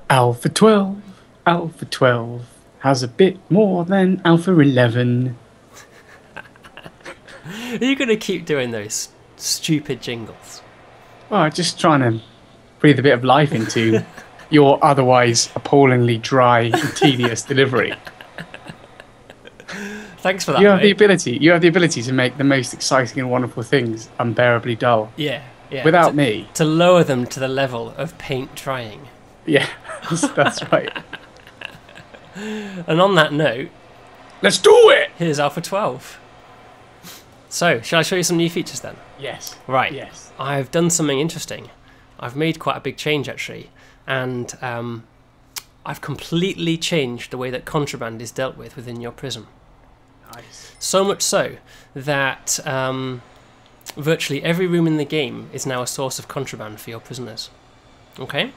Alpha 12, Alpha 12 has a bit more than Alpha 11. Are you going to keep doing those stupid jingles? Well, just trying to breathe a bit of life into your otherwise appallingly dry and tedious delivery. Thanks for that, mate. You have the ability to make the most exciting and wonderful things unbearably dull. Yeah, yeah. Without me. To lower them to the level of paint drying. Yeah, that's right. And on that note, let's do it! Here's Alpha 12. So, shall I show you some new features then? Yes. Right. Yes. I've done something interesting. I've made quite a big change actually, and I've completely changed the way that contraband is dealt with within your prison. Nice. So much so that virtually every room in the game is now a source of contraband for your prisoners. Okay?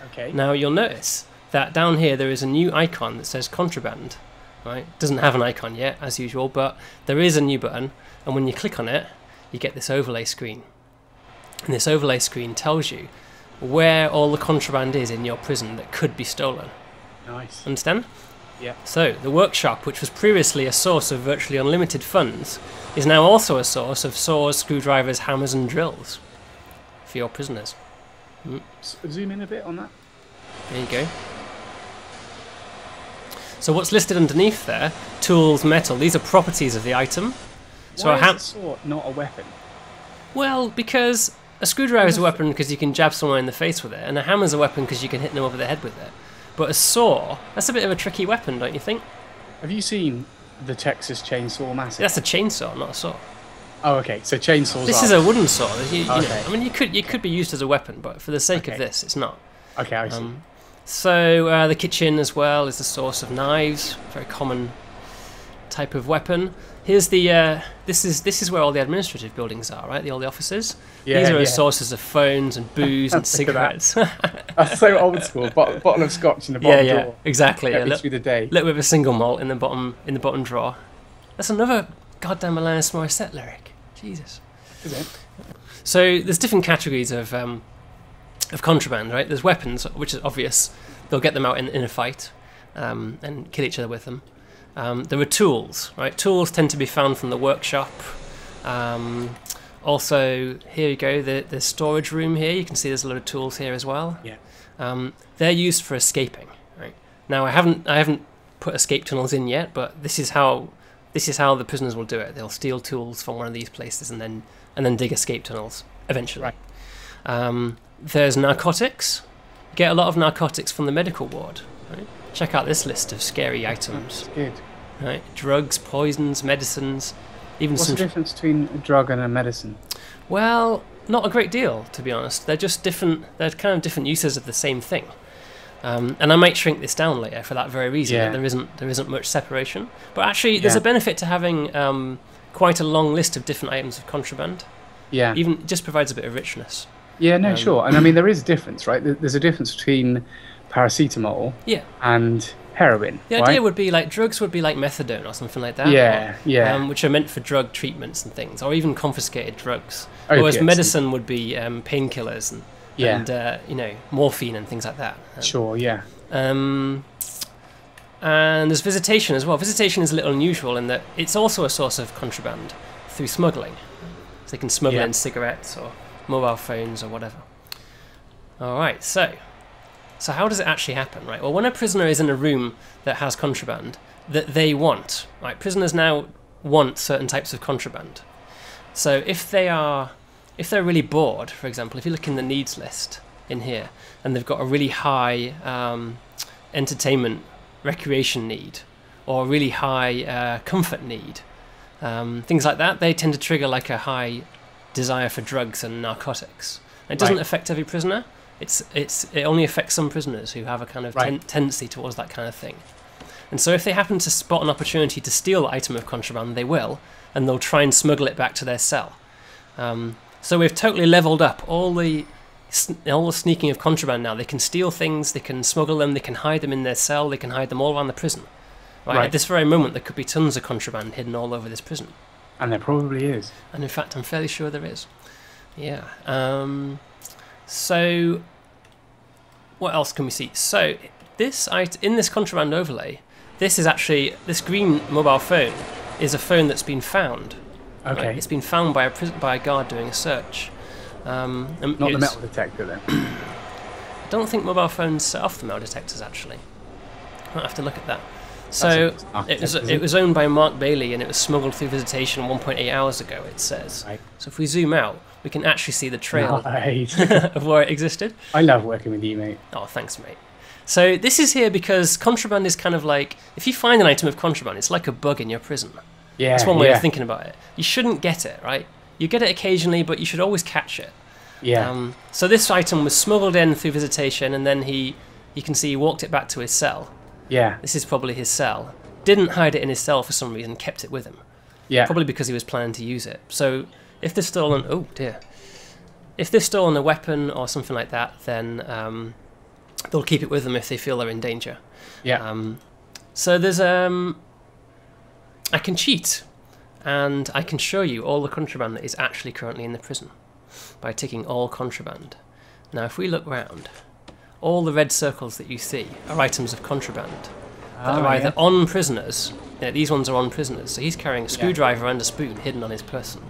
Okay. Now you'll notice that down here there is a new icon that says contraband. Right? Doesn't have an icon yet, as usual, but there is a new button, and when you click on it, you get this overlay screen. And this overlay screen tells you where all the contraband is in your prison that could be stolen. Nice. Understand? Yeah. So, the workshop, which was previously a source of virtually unlimited funds, is now also a source of saws, screwdrivers, hammers and drills for your prisoners. Zoom in a bit on that. There you go. So what's listed underneath there, tools, metal, these are properties of the item. So Why is a sword not a weapon? Well, because a screwdriver is a weapon because you can jab someone in the face with it, and a hammer's a weapon because you can hit them over the head with it. But a saw, that's a bit of a tricky weapon, don't you think? Have you seen the Texas Chainsaw Massacre? That's a chainsaw, not a saw. Oh, okay. So chainsaws. This is a wooden saw. You know, Okay. I mean, it could be used as a weapon, but for the sake of this, it's not. Okay, I see. So the kitchen as well is the source of knives, very common type of weapon. Here's the this is where all the administrative buildings are, right? All the offices. Yeah, These are yeah. sources of phones and booze and cigarettes. That's so old school. Bottle of scotch in the bottom yeah, drawer. exactly. Get Yeah, me through the day. little bit of a single malt in the bottom drawer. That's another goddamn Alanis Morissette lyric. Jesus. Is it? So there's different categories of contraband, right? There's weapons, which is obvious. They'll get them out in a fight and kill each other with them. There are tools, right? Tools tend to be found from the workshop. Also, here you go, the storage room here. You can see there's a lot of tools here as well. Yeah. They're used for escaping, right? Now I haven't put escape tunnels in yet, but this is how the prisoners will do it. They'll steal tools from one of these places and then dig escape tunnels eventually. Right. There's narcotics. You get a lot of narcotics from the medical ward. Right? Check out this list of scary items. That's good. Right? Drugs, poisons, medicines, even What's some. the difference between a drug and a medicine? Well, not a great deal, to be honest. They're just different. They're kind of different uses of the same thing. And I might shrink this down later for that very reason. Yeah. That there isn't much separation. But actually, there's a benefit to having quite a long list of different items of contraband. Yeah. Even it just provides a bit of richness. Yeah, no, sure. And I mean, there is a difference, right? There's a difference between paracetamol and heroin. The idea would be like drugs would be like methadone or something like that. Yeah. Which are meant for drug treatments and things, or even confiscated drugs. Opiates. Whereas medicine would be painkillers and morphine and things like that. Sure, yeah. And there's visitation as well. Visitation is a little unusual in that it's also a source of contraband through smuggling. So they can smuggle in cigarettes or mobile phones or whatever. All right, so how does it actually happen, right? Well, when a prisoner is in a room that has contraband that they want, right? Prisoners now want certain types of contraband. So if they're really bored, for example, if you look in the needs list in here, and they've got a really high entertainment, recreation need, or a really high comfort need, things like that, they tend to trigger like a high desire for drugs and narcotics. And it doesn't affect every prisoner. It only affects some prisoners who have a kind of tendency towards that kind of thing. And so if they happen to spot an opportunity to steal the item of contraband, they will, and they'll try and smuggle it back to their cell. So we've totally leveled up all the sneaking of contraband now. They can steal things, they can smuggle them, they can hide them in their cell, they can hide them all around the prison. Right. At this very moment, there could be tons of contraband hidden all over this prison. And there probably is. And in fact, I'm fairly sure there is. Yeah. So what else can we see? So this in this contraband overlay, this is actually this green mobile phone is a phone that's been found. Okay. Right? It's been found by a guard doing a search. Not the metal detector then. I don't think mobile phones set off the metal detectors actually. I'll have to look at that. So it was owned by Mark Bailey and it was smuggled through visitation 1.8 hours ago, it says. Right. So if we zoom out, we can actually see the trail Nice. of where it existed. I love working with you, mate. Oh, thanks, mate. So this is here because contraband is kind of like, if you find an item of contraband, it's like a bug in your prison. Yeah, That's one way of thinking about it. You shouldn't get it, right? You get it occasionally, but you should always catch it. Yeah. So this item was smuggled in through visitation, and then you can see he walked it back to his cell. Yeah. This is probably his cell. Didn't hide it in his cell for some reason, kept it with him. Yeah. Probably because he was planning to use it. So if they've stolen, oh dear, if they've stolen a weapon or something like that, then they'll keep it with them if they feel they're in danger. Yeah. So there's I can cheat, and I can show you all the contraband that is actually currently in the prison by ticking all contraband. Now, if we look round, all the red circles that you see are items of contraband that are either on prisoners. Yeah, these ones are on prisoners. So he's carrying a screwdriver and a spoon hidden on his person.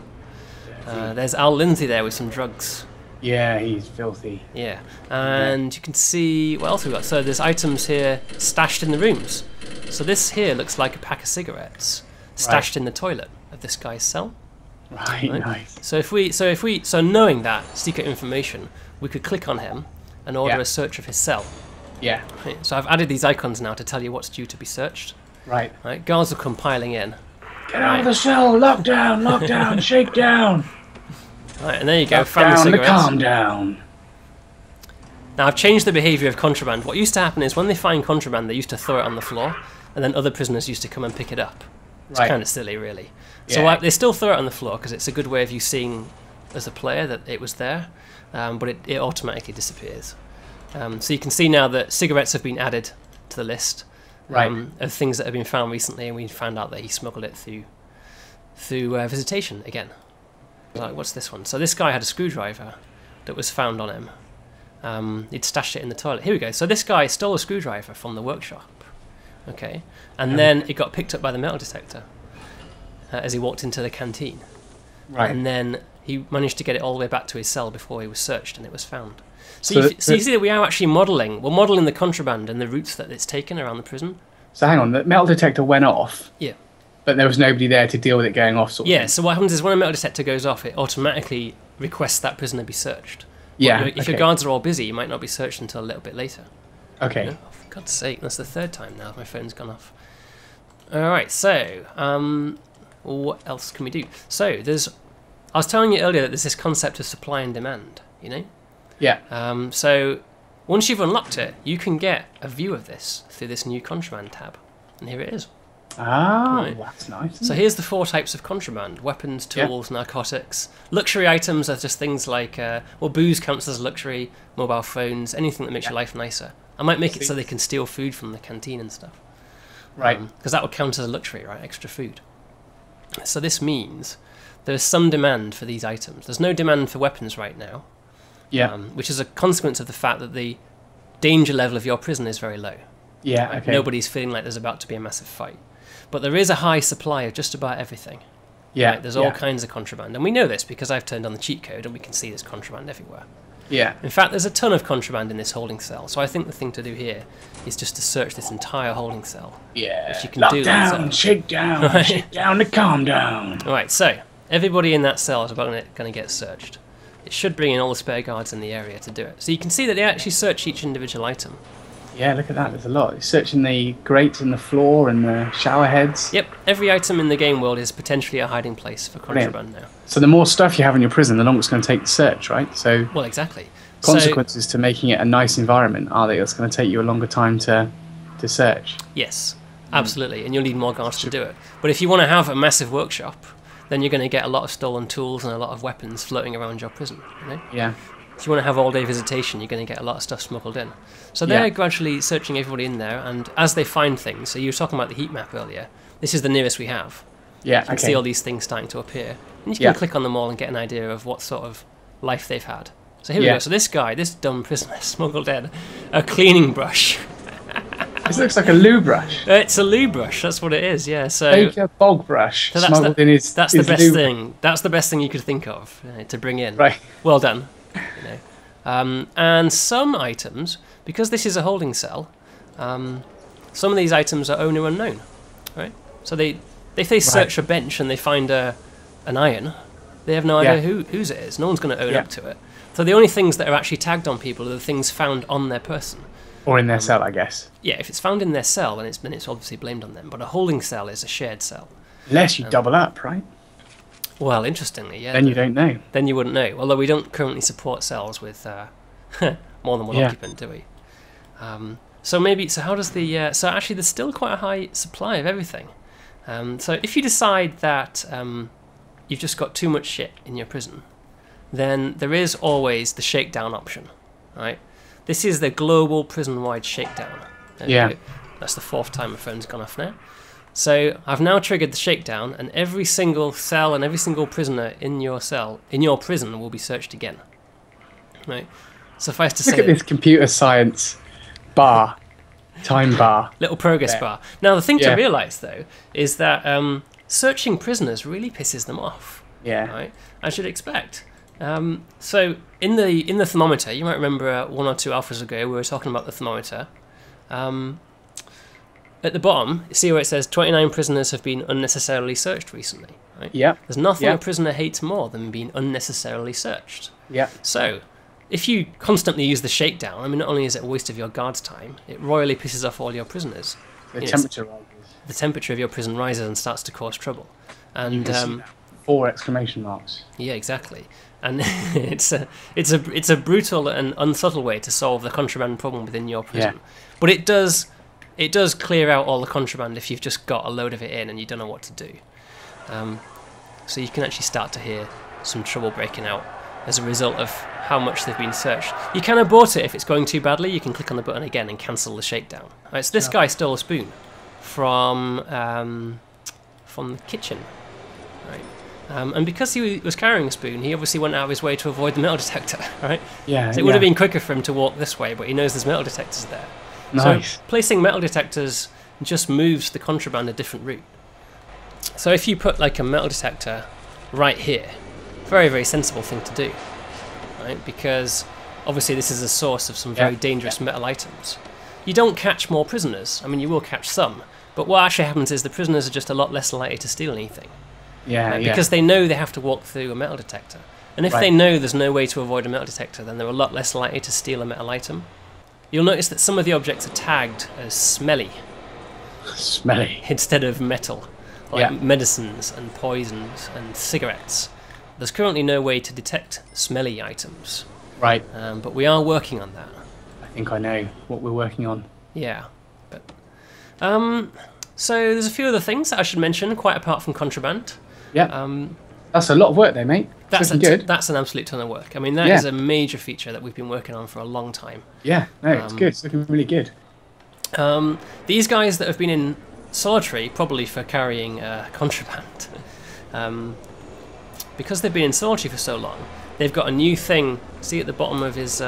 There's Al Lindsay there with some drugs. Yeah, he's filthy. Yeah, and you can see what else we've got. So there's items here stashed in the rooms. So this here looks like a pack of cigarettes stashed in the toilet of this guy's cell. Right, nice. So knowing that secret information, we could click on him and order a search of his cell. Yeah. Right, so I've added these icons now to tell you what's due to be searched. Right. Right, guards will come piling in. Get out of the cell! Lockdown! Shakedown! Right, and there you go. Found the the cigarettes. calm down. Now I've changed the behaviour of contraband. What used to happen is when they find contraband, they used to throw it on the floor, and then other prisoners used to come and pick it up. It's kind of silly, really. So they still throw it on the floor because it's a good way of you seeing, as a player, that it was there, but it automatically disappears. So you can see now that cigarettes have been added to the list of things that have been found recently, and we found out that he smuggled it through visitation again. Like, what's this one? So this guy had a screwdriver that was found on him. He'd stashed it in the toilet. Here we go. So this guy stole a screwdriver from the workshop. Okay, and then it got picked up by the metal detector as he walked into the canteen. Right. And then he managed to get it all the way back to his cell before he was searched and it was found. So you see that we are actually modelling. We're modelling the contraband and the routes that it's taken around the prison. So hang on, the metal detector went off. Yeah. But there was nobody there to deal with it going off, sort of thing. So what happens is when a metal detector goes off, it automatically requests that prisoner be searched. Yeah. If your guards are all busy, you might not be searched until a little bit later. Okay. You know? Oh, for God's sake, that's the third time now my phone's gone off. Alright, so what else can we do? So I was telling you earlier that there's this concept of supply and demand, you know? Yeah. So once you've unlocked it, you can get a view of this through this new contraband tab. And here it is. Ah, right. That's nice. So here's the 4 types of contraband: weapons, tools, narcotics. Luxury items are just things like, booze counts as luxury, mobile phones, anything that makes your life nicer. I might make it so they can steal food from the canteen and stuff. Right. Because that would count as a luxury, right? Extra food. So this means there's some demand for these items. There's no demand for weapons right now. Yeah. Which is a consequence of the fact that the danger level of your prison is very low. Yeah, right? okay. Nobody's feeling like there's about to be a massive fight. But there is a high supply of just about everything. Yeah. Right? There's all kinds of contraband. And we know this because I've turned on the cheat code and we can see there's contraband everywhere. Yeah. In fact, there's a ton of contraband in this holding cell. So I think the thing to do here is just to search this entire holding cell. Yeah. Which you can do down, shake down, right? shake down to calm down. Alright, so everybody in that cell is going to get searched. It should bring in all the spare guards in the area to do it. So you can see that they actually search each individual item. Yeah, look at that. There's a lot. It's searching the grates in the floor and the shower heads. Yep, every item in the game world is potentially a hiding place for contraband now. So the more stuff you have in your prison, the longer it's going to take to search, right? So well, exactly. Consequences to making it a nice environment are that it's going to take you a longer time to search. Yes, absolutely, and you'll need more guards to do it. But if you want to have a massive workshop, then you're going to get a lot of stolen tools and a lot of weapons floating around your prison. You know? Yeah. If you want to have all-day visitation, you're going to get a lot of stuff smuggled in. So they're gradually searching everybody in there, and as they find things, so you were talking about the heat map earlier, this is the nearest we have. Yeah, you can see all these things starting to appear. And you can click on them all and get an idea of what sort of life they've had. So here we go. So this guy, this dumb prisoner, smuggled in a cleaning brush. This looks like a loo brush. It's a loo brush. That's what it is. Yeah. So take a bog brush smuggled in his. That's his the best loo thing. That's the best thing you could think of to bring in. Right. Well done. You know. And some items, because this is a holding cell, some of these items are owner unknown. Right. So if they search a bench and they find an iron, they have no idea whose it is. No one's going to own up to it. So the only things that are actually tagged on people are the things found on their person. Or in their cell, I guess. Yeah, if it's found in their cell, then it's obviously blamed on them. But a holding cell is a shared cell. Unless you double up, right? Well, interestingly, yeah. Then you don't know. Then you wouldn't know. Although we don't currently support cells with more than one occupant, do we? So how does the... so actually, there's still quite a high supply of everything. So if you decide that you've just got too much shit in your prison, then there is always the shakedown option, right? This is the global prison-wide shakedown. That's the 4th time my phone's gone off now. So I've now triggered the shakedown, and every single cell and every single prisoner in your prison will be searched again. Right? Suffice to say... Look at this computer science bar, time bar. Little progress bar. Now, the thing to realise, though, is that searching prisoners really pisses them off. Yeah. Right? As you'd expect. So in the thermometer, you might remember 1 or 2 alphas ago we were talking about the thermometer. At the bottom, see where it says 29 prisoners have been unnecessarily searched recently. Right? Yeah. There's nothing a prisoner hates more than being unnecessarily searched. Yeah. So if you constantly use the shakedown, I mean, not only is it a waste of your guard's time, it royally pisses off all your prisoners. The temperature rises. The temperature of your prison rises and starts to cause trouble. And 4 exclamation marks. Yeah, exactly. And it's a brutal and unsubtle way to solve the contraband problem within your prison. But it does clear out all the contraband if you've just got a load of it in and you don't know what to do. So you can actually start to hear some trouble breaking out as a result of how much they've been searched. You can abort it if it's going too badly. You can click on the button again and cancel the shakedown. Right, so this guy stole a spoon from the kitchen. Right. And because he was carrying a spoon, he obviously went out of his way to avoid the metal detector, right? Yeah. So it would have been quicker for him to walk this way, but he knows there's metal detectors there. Nice. So placing metal detectors just moves the contraband a different route. So if you put like a metal detector right here, very, very sensible thing to do, right? Because obviously this is a source of some very dangerous metal items. You don't catch more prisoners. I mean, you will catch some, but what actually happens is the prisoners are just a lot less likely to steal anything. Because they know they have to walk through a metal detector. And if they know there's no way to avoid a metal detector, then they're a lot less likely to steal a metal item. You'll notice that some of the objects are tagged as smelly. Smelly. Instead of metal. Like medicines and poisons and cigarettes. There's currently no way to detect smelly items. Right. But we are working on that. I think I know what we're working on. Yeah. But, so there's a few other things that I should mention, quite apart from contraband. Yeah. That's a lot of work there, mate. That's good. That's an absolute ton of work. I mean, that is a major feature that we've been working on for a long time. Yeah, no, it's good. It's looking really good. These guys that have been in solitary, probably for carrying contraband, because they've been in solitary for so long, they've got a new thing. See at the bottom of his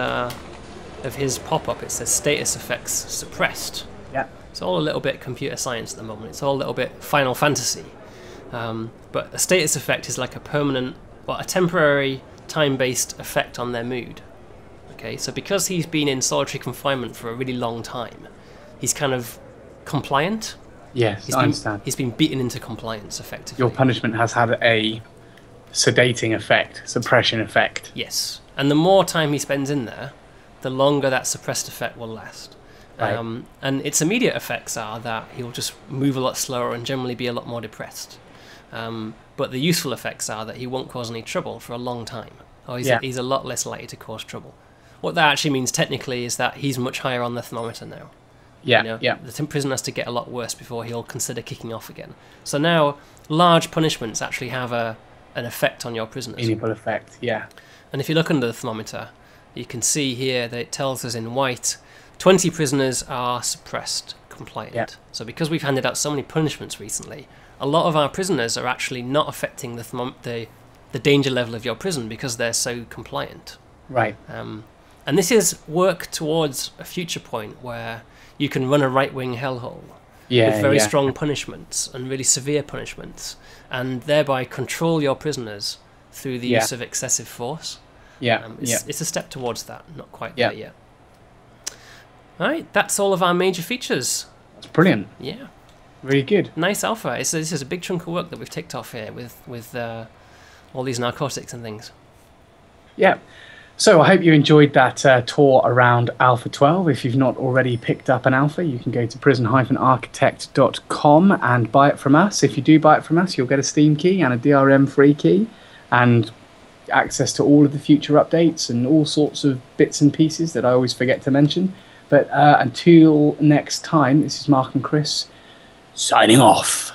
pop-up, it says status effects suppressed. Yeah. It's all a little bit computer science at the moment. It's all a little bit Final Fantasy. But a status effect is like a temporary time-based effect on their mood. Okay, so because he's been in solitary confinement for a really long time, he's kind of compliant. Yes, I understand. He's been beaten into compliance, effectively. Your punishment has had a sedating effect, suppression effect. Yes, and the more time he spends in there, the longer that suppressed effect will last. Right. And its immediate effects are that he'll just move a lot slower and generally be a lot more depressed. But the useful effects are that he won't cause any trouble for a long time. He's a lot less likely to cause trouble. What that actually means technically is that he's much higher on the thermometer now. Yeah, The prison has to get a lot worse before he'll consider kicking off again. So now, large punishments actually have an effect on your prisoners. Meaningful effect, yeah. And if you look under the thermometer, you can see here that it tells us in white 20 prisoners are suppressed, compliant. Yeah. So because we've handed out so many punishments recently, a lot of our prisoners are actually not affecting the danger level of your prison because they're so compliant. Right. And this is work towards a future point where you can run a right-wing hellhole with very strong punishments and really severe punishments, and thereby control your prisoners through the use of excessive force. It's a step towards that, not quite there yet. All right, that's all of our major features. That's brilliant. Yeah. Really good. Nice alpha. This is a big chunk of work that we've ticked off here with all these narcotics and things. Yeah. So I hope you enjoyed that tour around Alpha 12. If you've not already picked up an alpha, you can go to prison-architect.com and buy it from us. If you do buy it from us, you'll get a Steam key and a DRM free key and access to all of the future updates and all sorts of bits and pieces that I always forget to mention. But until next time, this is Mark and Chris signing off.